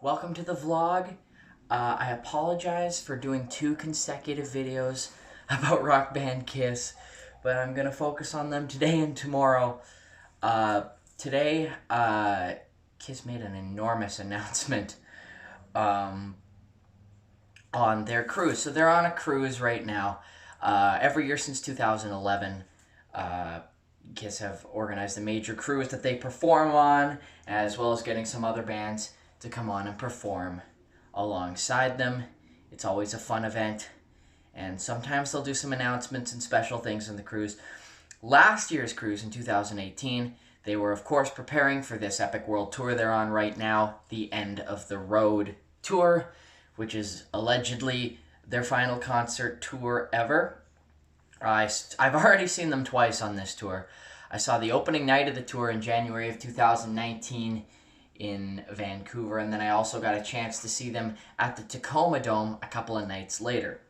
welcome to the vlog. I apologize for doing 2 consecutive videos about rock band Kiss, but I'm going to focus on them today and tomorrow. Today, Kiss made an enormous announcement on their cruise. So they're on a cruise right now. Every year since 2011, Kiss have organized a major cruise that they perform on, as well as getting some other bands to come on and perform alongside them. It's always a fun event, and sometimes they'll do some announcements and special things on the cruise. Last year's cruise in 2018, they were of course preparing for this epic world tour they're on right now, the End of the Road tour, which is allegedly their final concert tour ever. I've already seen them twice on this tour. I saw the opening night of the tour in January of 2019 in Vancouver, and then I also got a chance to see them at the Tacoma Dome a couple of nights later.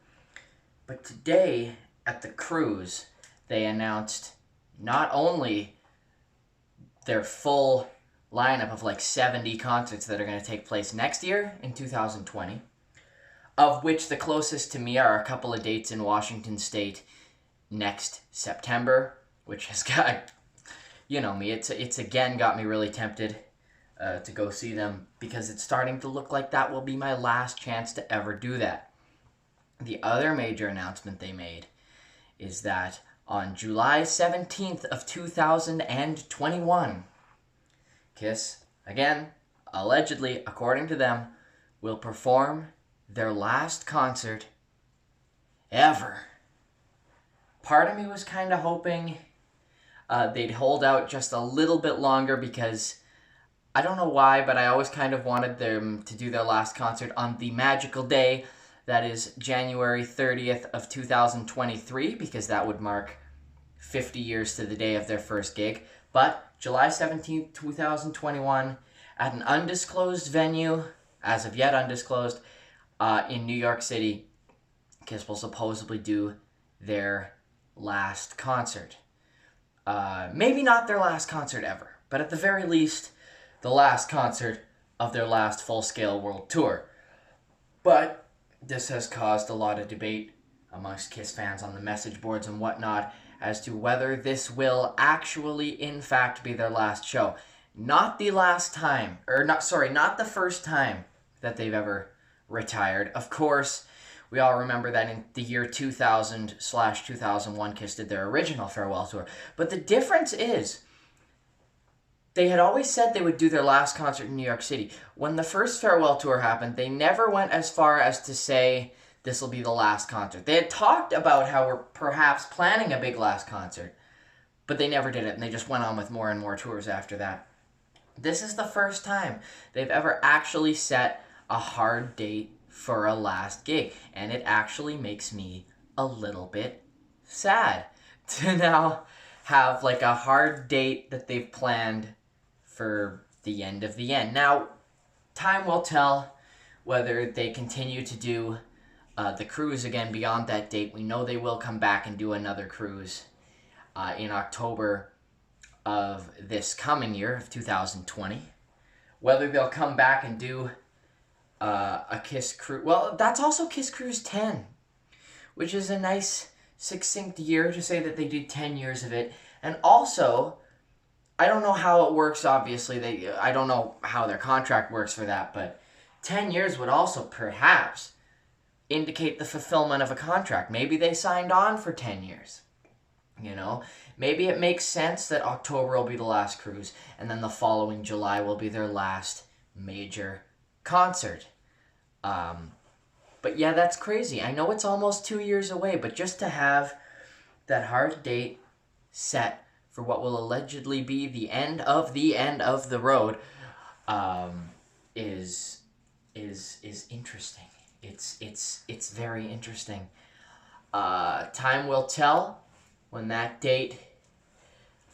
But today, at the cruise, they announced not only their full lineup of like 70 concerts that are going to take place next year in 2020, of which the closest to me are a couple of dates in Washington State next September, which has got, you know me, it's again got me really tempted to go see them, because it's starting to look like that will be my last chance to ever do that. The other major announcement they made is that on July 17th of 2021, Kiss, again, allegedly, according to them, will perform their last concert ever. Part of me was kind of hoping they'd hold out just a little bit longer, because I don't know why, but I always kind of wanted them to do their last concert on the magical day that is January 30th of 2023, because that would mark 50 years to the day of their first gig. But July 17th, 2021, at an undisclosed venue, as of yet undisclosed, in New York City, Kiss will supposedly do their last concert. Maybe not their last concert ever, but at the very least, the last concert of their last full-scale world tour. But this has caused a lot of debate amongst Kiss fans on the message boards and whatnot as to whether this will actually, in fact, be their last show. Not the last time, not the first time that they've ever retired. Of course, we all remember that in the year 2000/2001, Kiss did their original farewell tour. But the difference is, they had always said they would do their last concert in New York City. When the first farewell tour happened, they never went as far as to say this will be the last concert. They had talked about how we're perhaps planning a big last concert, but they never did it, and they just went on with more and more tours after that. This is the first time they've ever actually set a hard date for a last gig, and it actually makes me a little bit sad to now have like a hard date that they've planned for the end of the end. Now, time will tell whether they continue to do the cruise again beyond that date. We know they will come back and do another cruise in October of this coming year, of 2020. Whether they'll come back and do a Kiss Cruise... Well, that's also Kiss Cruise 10, which is a nice, succinct year to say that they did 10 years of it. And also, I don't know how it works, obviously. I don't know how their contract works for that, but 10 years would also perhaps indicate the fulfillment of a contract. Maybe they signed on for 10 years. You know, maybe it makes sense that October will be the last cruise, and then the following July will be their last major concert. But yeah, that's crazy. I know it's almost 2 years away, but just to have that hard date set for what will allegedly be the end of the road, is interesting. It's very interesting. Time will tell when that date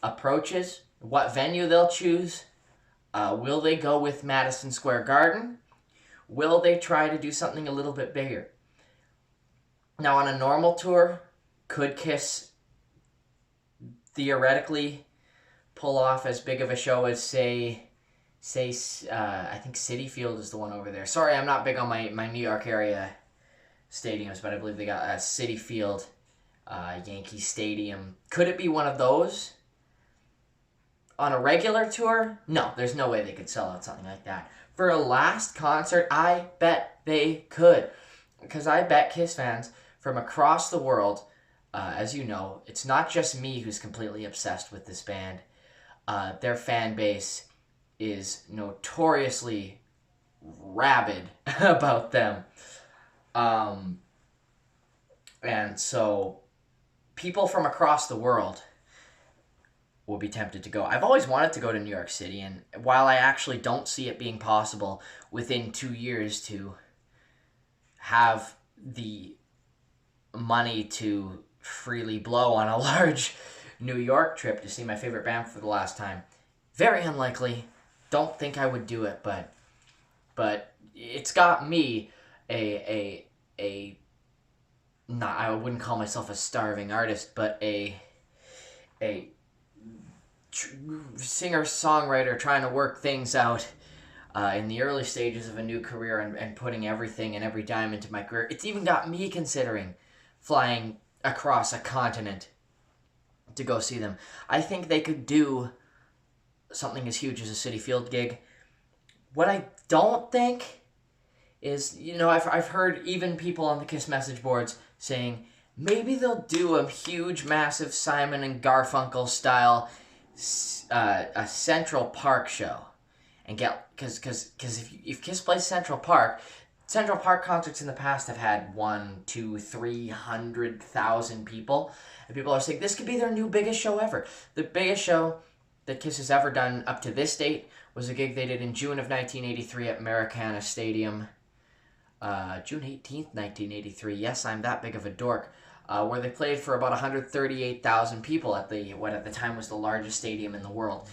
approaches what venue they'll choose. Will they go with Madison Square Garden? Will they try to do something a little bit bigger? Now, on a normal tour, could Kiss theoretically pull off as big of a show as, say, I think Citi Field is the one over there. Sorry, I'm not big on my New York area stadiums, but I believe they got Citi Field, Yankee Stadium. Could it be one of those on a regular tour? No, there's no way they could sell out something like that. For a last concert, I bet they could. Because I bet Kiss fans from across the world, as you know, it's not just me who's completely obsessed with this band. Their fan base is notoriously rabid about them. And so people from across the world will be tempted to go. I've always wanted to go to New York City, and while I actually don't see it being possible within 2 years to have the money to freely blow on a large New York trip to see my favorite band for the last time, very unlikely. Don't think I would do it, but it's got me a not, I wouldn't call myself a starving artist, but a singer-songwriter trying to work things out in the early stages of a new career and putting everything and every dime into my career. It's even got me considering flying across a continent to go see them. I think they could do something as huge as a Citi Field gig. What I don't think is, I've heard even people on the Kiss message boards saying maybe they'll do a huge, massive Simon and Garfunkel style a Central Park show and get, because if Kiss plays Central Park concerts in the past have had 100,000, 200,000, 300,000 people, and people are saying this could be their new biggest show ever. The biggest show that Kiss has ever done up to this date was a gig they did in June of 1983 at Maracana Stadium. June 18th, 1983. Yes, I'm that big of a dork. Where they played for about 138,000 people at what at the time was the largest stadium in the world.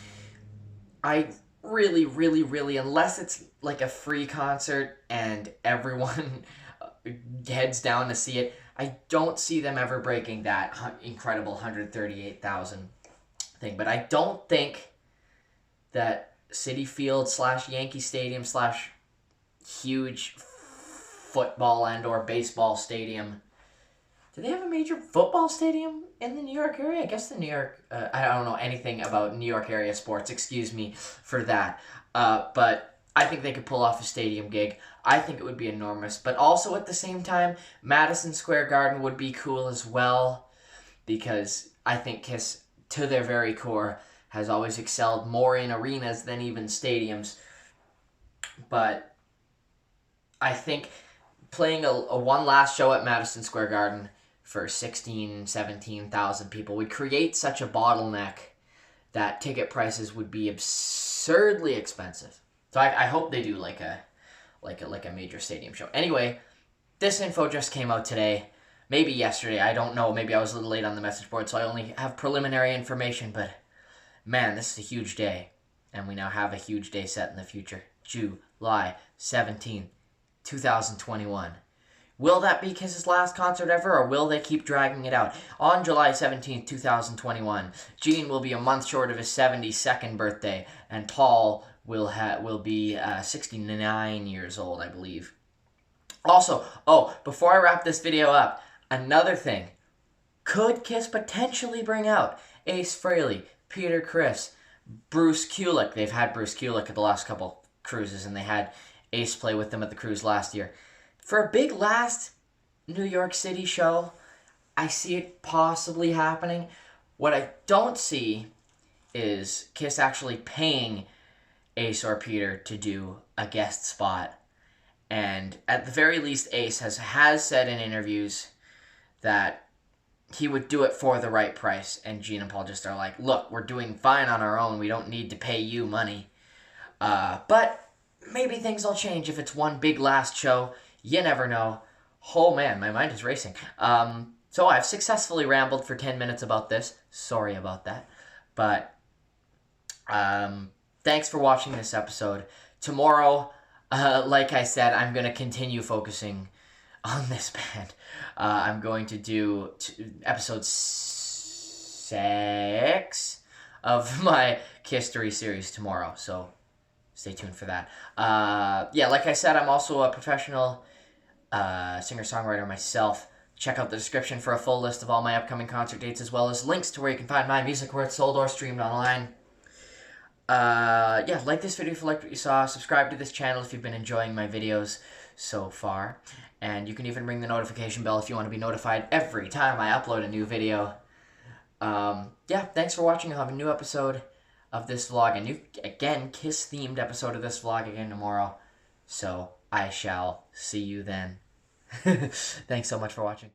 I really, really, really, unless it's like a free concert and everyone heads down to see it, I don't see them ever breaking that incredible 138,000 thing. But I don't think that Citi Field / Yankee Stadium / huge football and or baseball stadium. Do they have a major football stadium in the New York area? I guess the New York... I don't know anything about New York area sports. Excuse me for that. But I think they could pull off a stadium gig. I think it would be enormous. But also at the same time, Madison Square Garden would be cool as well. Because I think Kiss, to their very core, has always excelled more in arenas than even stadiums. But I think playing a one last show at Madison Square Garden for 16,000, 17,000 people would create such a bottleneck that ticket prices would be absurdly expensive. So I hope they do like a major stadium show. Anyway, this info just came out today, maybe yesterday. I don't know. Maybe I was a little late on the message board, so I only have preliminary information. But man, this is a huge day, and we now have a huge day set in the future. July 17th, 2021. Will that be Kiss's last concert ever, or will they keep dragging it out? On July 17th, 2021, Gene will be a month short of his 72nd birthday, and Paul will be 69 years old, I believe. Also, before I wrap this video up, another thing. Could Kiss potentially bring out Ace Frehley, Peter Criss, Bruce Kulick? They've had Bruce Kulick at the last couple cruises, and they had Ace play with them at the cruise last year. For a big last New York City show, I see it possibly happening. What I don't see is Kiss actually paying Ace or Peter to do a guest spot. And at the very least, Ace has said in interviews that he would do it for the right price. And Gene and Paul just are like, look, we're doing fine on our own. We don't need to pay you money. But maybe things will change if it's one big last show. You never know. Oh man, my mind is racing. So I've successfully rambled for 10 minutes about this. Sorry about that. But thanks for watching this episode. Tomorrow, like I said, I'm going to continue focusing on this band. I'm going to do episode 6 of my History series tomorrow. So stay tuned for that. Yeah, like I said, I'm also a professional singer-songwriter myself. Check out the description for a full list of all my upcoming concert dates, as well as links to where you can find my music where it's sold or streamed online. Yeah, like this video if you liked what you saw. Subscribe to this channel if you've been enjoying my videos so far. And you can even ring the notification bell if you want to be notified every time I upload a new video. Yeah, thanks for watching. I'll have a new episode of this vlog. A new, again, Kiss-themed episode of this vlog again tomorrow. So, I shall see you then. Thanks so much for watching.